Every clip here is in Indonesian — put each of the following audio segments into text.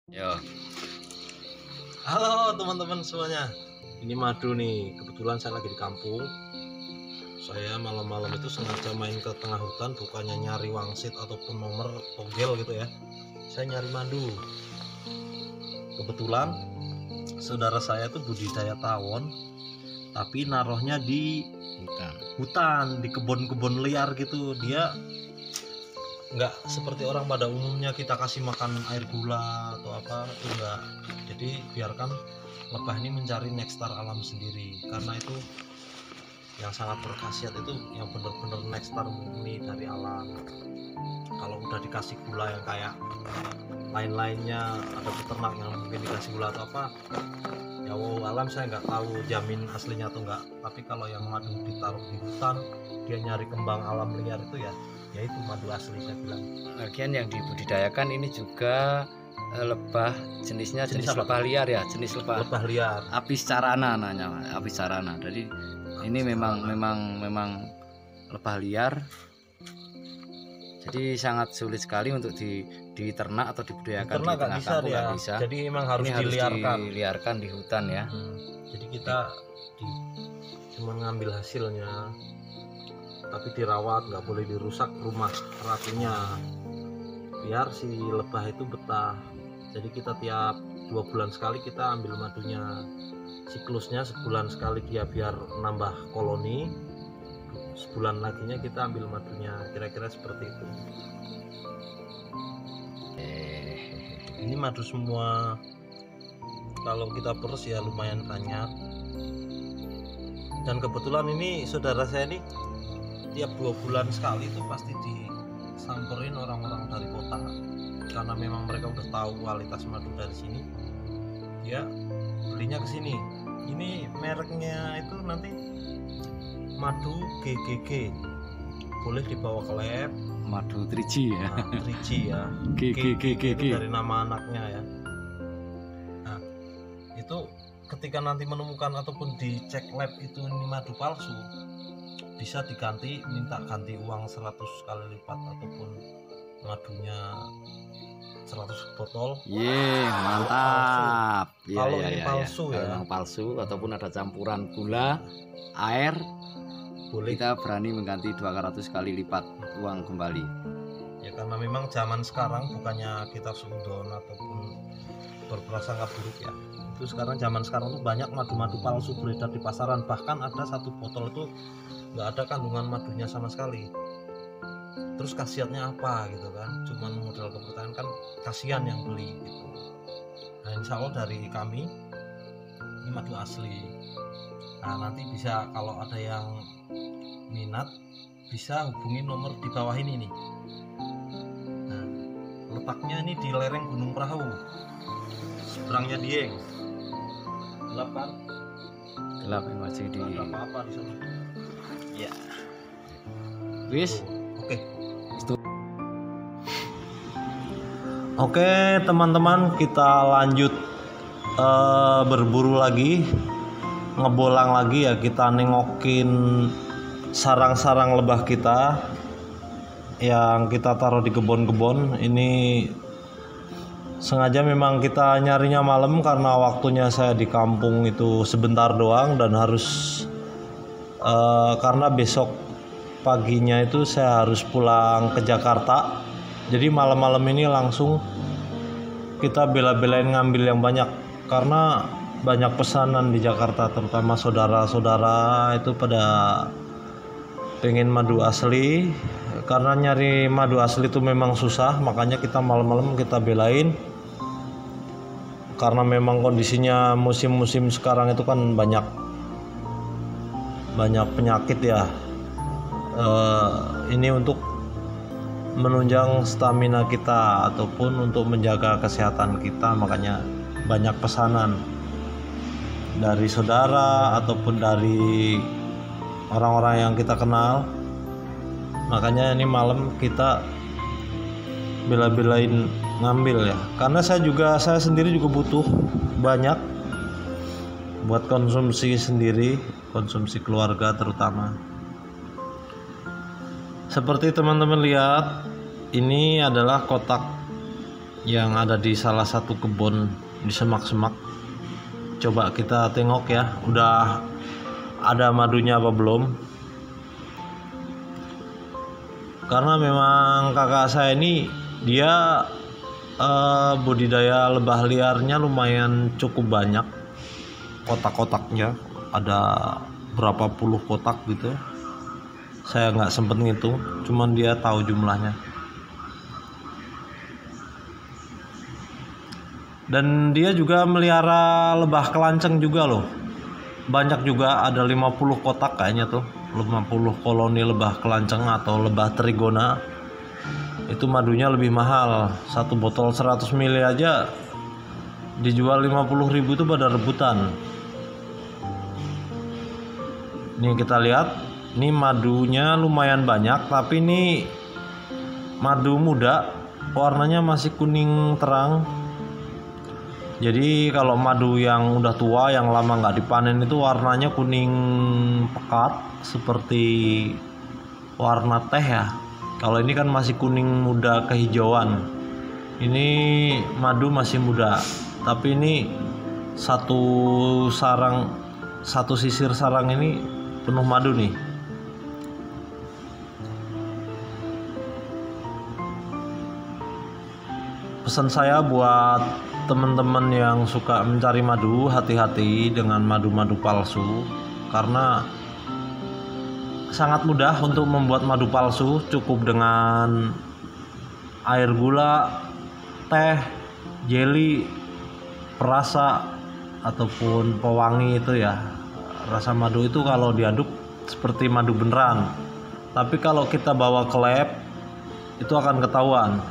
Yo, Halo teman-teman semuanya. Ini madu nih. Kebetulan saya lagi di kampung. Saya malam-malam itu sengaja main ke tengah hutan, bukannya nyari wangsit ataupun nomor togel gitu ya. Saya nyari madu. Kebetulan saudara saya tuh budidaya tawon, tapi naruhnya di hutan, di kebun-kebun liar gitu. Dia nggak seperti orang pada umumnya kita kasih makan air gula atau apa, itu enggak. Jadi biarkan lebah ini mencari nektar alam sendiri, karena itu yang sangat berkhasiat itu yang benar-benar nektar murni dari alam. Kalau udah dikasih gula yang kayak lain-lainnya, ada peternak yang mungkin dikasih gula atau apa, ya wow, alam saya nggak tahu jamin aslinya atau enggak. Tapi kalau yang madu ditaruh di hutan, dia nyari kembang alam liar itu ya itu madu asli saya bilang. lagian yang dibudidayakan ini juga lebah, jenisnya jenis apa? lebah liar ya, jenis lebah liar. Apis carana namanya, Apis carana. Jadi ini memang lebah liar. Jadi sangat sulit sekali untuk diternak atau dibudidayakan di tengah kampung, nggak bisa. Jadi memang harus Ini harus diliarkan. diliarkan di hutan ya. Jadi kita cuma ngambil hasilnya, tapi dirawat, nggak boleh dirusak rumah ratunya, biar si lebah itu betah. Jadi kita tiap 2 bulan sekali kita ambil madunya, siklusnya sebulan sekali dia biar nambah koloni, sebulan laginya kita ambil madunya, kira-kira seperti itu. Ini madu semua, kalau kita peres ya lumayan banyak. Dan kebetulan ini saudara saya ini tiap 2 bulan sekali itu pasti disamperin orang-orang dari kota, karena memang mereka udah tahu kualitas madu dari sini, dia belinya ke sini. Ini mereknya itu nanti madu GGG, boleh dibawa ke lab. Madu 3G ya. 3G ya. GGG itu dari nama anaknya ya. Nah, itu ketika nanti menemukan ataupun dicek lab itu ini madu palsu, bisa diganti, minta ganti uang 100 kali lipat, ataupun madunya 100 botol. Mantap. Kalau ini palsu ya. Kalau palsu ataupun ada campuran gula, air, Boleh. kita berani mengganti 200 kali lipat uang kembali. Ya karena memang zaman sekarang bukannya kita sudon ataupun berprasangka buruk ya. Itu sekarang zaman sekarang tuh banyak madu-madu palsu beredar di pasaran. Bahkan ada satu botol itu nggak ada kandungan madunya sama sekali. Terus khasiatnya apa gitu kan? Cuman modal kepercayaan, kan kasihan yang beli gitu. Nah insya Allah dari kami ini madu asli. Nah nanti bisa kalau ada yang minat bisa hubungi nomor di bawah ini nih. Nah, letaknya ini di lereng Gunung Perahu, seberangnya Dieng. Gelap kan? Gelap yang masih di. Ada apa-apa di sana? Ya. Wis. Oke teman-teman, kita lanjut berburu lagi, ngebolang lagi ya. Kita nengokin sarang-sarang lebah kita yang kita taruh di kebun-kebun. Ini sengaja memang kita nyarinya malam karena waktunya saya di kampung itu sebentar doang, dan harus karena besok paginya itu saya harus pulang ke Jakarta. Jadi malam-malam ini langsung kita bela-belain ngambil yang banyak, karena banyak pesanan di Jakarta, terutama saudara-saudara itu pada pengen madu asli. Karena nyari madu asli itu memang susah, makanya kita malam-malam kita belain. Karena memang kondisinya musim-musim sekarang itu kan banyak penyakit ya. Ini untuk menunjang stamina kita ataupun untuk menjaga kesehatan kita, makanya banyak pesanan dari saudara ataupun dari orang-orang yang kita kenal. Makanya ini malam kita bela-belain ngambil ya, karena saya sendiri juga butuh banyak buat konsumsi sendiri, konsumsi keluarga terutama. Seperti teman-teman lihat, ini adalah kotak yang ada di salah satu kebun di semak-semak. Coba kita tengok ya, udah ada madunya apa belum. Karena memang kakak saya ini dia budidaya lebah liarnya lumayan cukup banyak. Kotak-kotaknya ada berapa puluh kotak gitu. Saya nggak sempet ngitung, cuman dia tahu jumlahnya. Dan dia juga melihara lebah kelanceng juga loh. Banyak juga, ada 50 kotak kayaknya tuh, 50 koloni lebah kelanceng atau lebah trigona. Itu madunya lebih mahal. Satu botol 100 ml aja dijual 50.000 itu pada rebutan. Nih kita lihat, ini madunya lumayan banyak, tapi ini madu muda, warnanya masih kuning terang. Jadi kalau madu yang udah tua, yang lama nggak dipanen itu warnanya kuning pekat seperti warna teh ya. Kalau ini kan masih kuning muda kehijauan. Ini madu masih muda, tapi ini satu sisir sarang ini penuh madu nih. Pesan saya buat teman-teman yang suka mencari madu, hati-hati dengan madu-madu palsu, karena sangat mudah untuk membuat madu palsu. Cukup dengan air gula, teh, jeli, perasa ataupun pewangi itu ya. Rasa madu itu kalau diaduk seperti madu beneran, tapi kalau kita bawa ke lab itu akan ketahuan.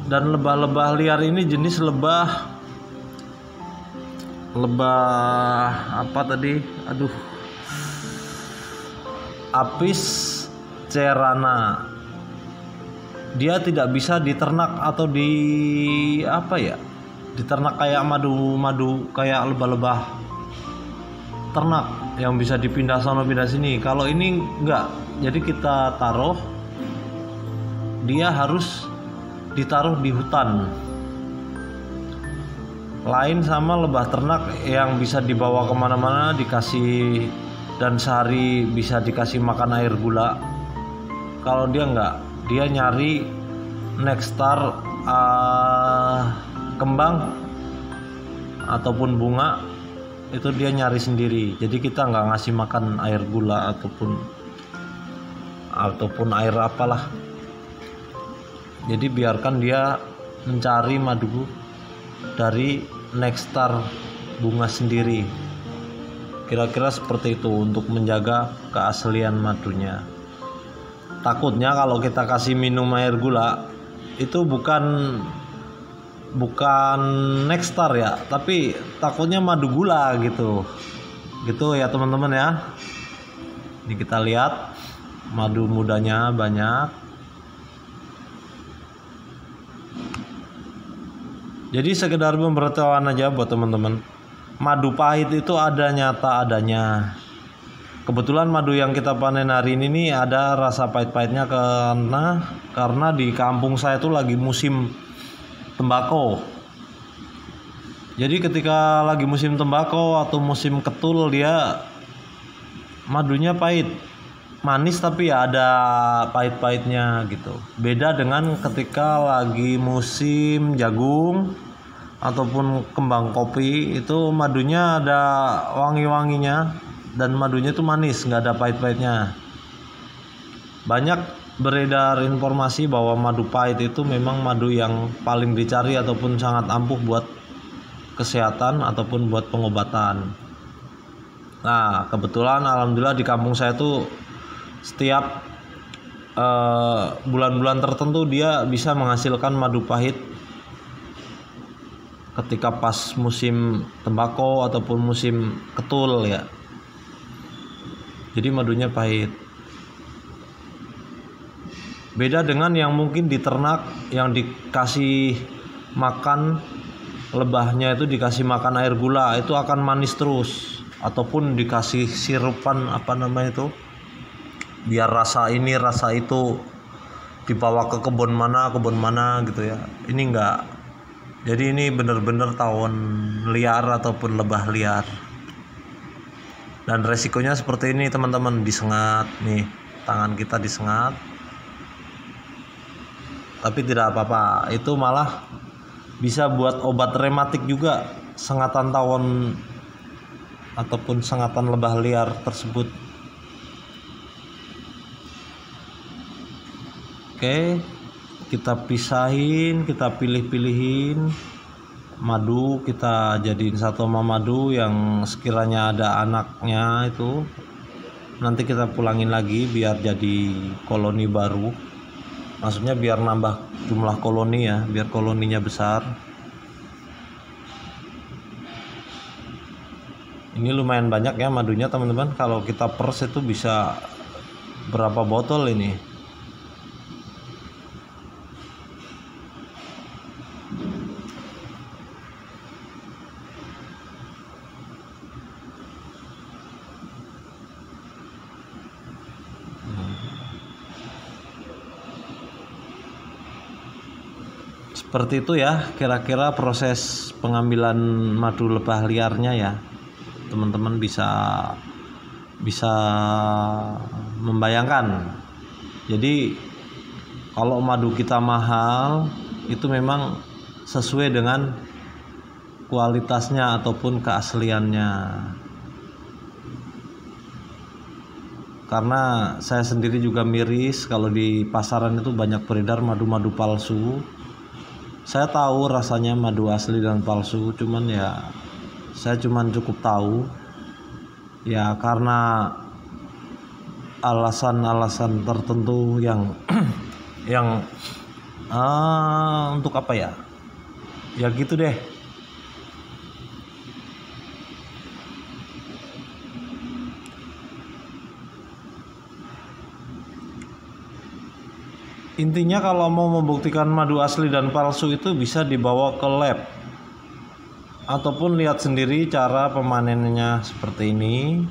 Dan lebah-lebah liar ini jenis lebah apa tadi? Apis cerana. Dia tidak bisa diternak atau diternak kayak madu kayak lebah-lebah ternak yang bisa dipindah sana pindah sini. Kalau ini enggak. Jadi kita taruh, dia harus ditaruh di hutan. Lain sama lebah ternak yang bisa dibawa kemana-mana, dikasih, dan sehari bisa dikasih makan air gula. Kalau dia enggak, dia nyari nektar kembang ataupun bunga, itu dia nyari sendiri. Jadi kita nggak ngasih makan air gula ataupun air apalah. Jadi biarkan dia mencari madu dari nektar bunga sendiri. Kira-kira seperti itu untuk menjaga keaslian madunya. Takutnya kalau kita kasih minum air gula itu bukan nektar ya, tapi takutnya madu gula gitu ya teman-teman ya. Ini kita lihat madu mudanya banyak. Jadi sekedar pemberitahuan aja buat teman-teman, madu pahit itu ada nyata adanya. Kebetulan madu yang kita panen hari ini nih ada rasa pahit-pahitnya karena di kampung saya tuh lagi musim tembakau. Jadi ketika lagi musim tembakau atau musim ketul, dia madunya pahit, manis tapi ya ada pahit-pahitnya gitu. Beda dengan ketika lagi musim jagung ataupun kembang kopi, itu madunya ada wangi-wanginya dan madunya itu manis, nggak ada pahit-pahitnya. Banyak beredar informasi bahwa madu pahit itu memang madu yang paling dicari ataupun sangat ampuh buat kesehatan ataupun buat pengobatan. Nah, kebetulan alhamdulillah di kampung saya tuh setiap bulan-bulan tertentu dia bisa menghasilkan madu pahit ketika pas musim tembakau ataupun musim ketul ya. Jadi madunya pahit. Beda dengan yang mungkin diternak, yang dikasih makan lebahnya itu dikasih makan air gula, itu akan manis terus, ataupun dikasih sirupan biar rasa ini rasa itu dibawa ke kebun mana gitu ya. Ini enggak. Jadi ini bener-bener tawon liar ataupun lebah liar. Dan resikonya seperti ini teman-teman, disengat nih, tangan kita disengat. Tapi tidak apa-apa, itu malah bisa buat obat rematik juga, sengatan tawon ataupun sengatan lebah liar tersebut. Oke, kita pisahin, kita pilih-pilihin madu, kita jadiin satu sama madu yang sekiranya ada anaknya itu nanti kita pulangin lagi biar jadi koloni baru, maksudnya biar nambah jumlah koloni ya, biar koloninya besar. Ini lumayan banyak ya madunya teman-teman, kalau kita pers itu bisa berapa botol ini. Seperti itu ya kira-kira proses pengambilan madu lebah liarnya ya. Teman-teman bisa membayangkan. Jadi kalau madu kita mahal itu memang sesuai dengan kualitasnya ataupun keasliannya. Karena saya sendiri juga miris kalau di pasaran itu banyak beredar madu-madu palsu. Saya tahu rasanya madu asli dan palsu, cuman ya saya cuman cukup tahu ya karena alasan-alasan tertentu yang untuk apa ya gitu deh. Intinya kalau mau membuktikan madu asli dan palsu itu bisa dibawa ke lab ataupun lihat sendiri cara pemanenannya seperti ini,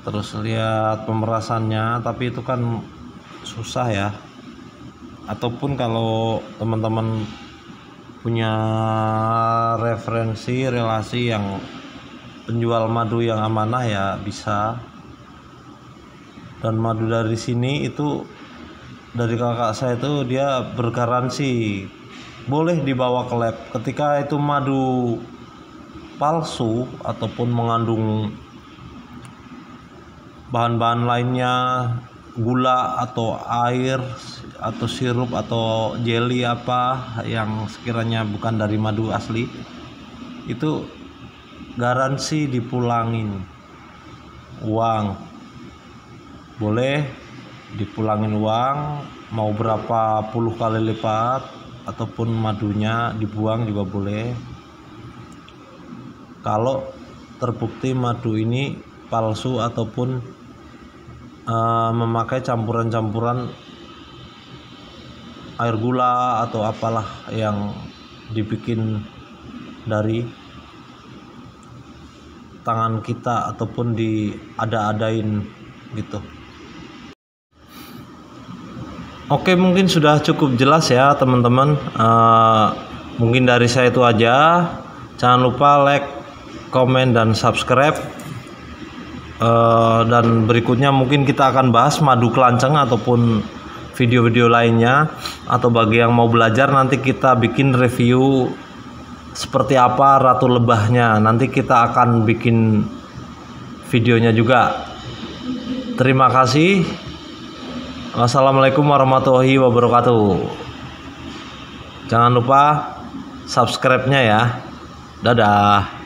terus lihat pemerasannya, tapi itu kan susah ya. Ataupun kalau teman-teman punya referensi relasi yang penjual madu yang amanah ya bisa. Dan madu dari sini itu dari kakak saya itu dia bergaransi boleh dibawa ke lab. Ketika itu madu palsu ataupun mengandung bahan-bahan lainnya, gula atau air atau sirup atau jelly apa yang sekiranya bukan dari madu asli, itu garansi dipulangin uang. Boleh dipulangin uang mau berapa puluh kali lipat, ataupun madunya dibuang juga boleh kalau terbukti madu ini palsu ataupun memakai campuran-campuran air gula atau apalah yang dibikin dari tangan kita ataupun diada-adain gitu. Oke, mungkin sudah cukup jelas ya teman-teman. Mungkin dari saya itu aja. Jangan lupa like, komen, dan subscribe. Dan berikutnya mungkin kita akan bahas madu kelanceng ataupun video-video lainnya. Atau bagi yang mau belajar nanti kita bikin review seperti apa ratu lebahnya. Nanti kita akan bikin videonya juga. Terima kasih. Wassalamualaikum warahmatullahi wabarakatuh. Jangan lupa subscribe-nya ya. Dadah.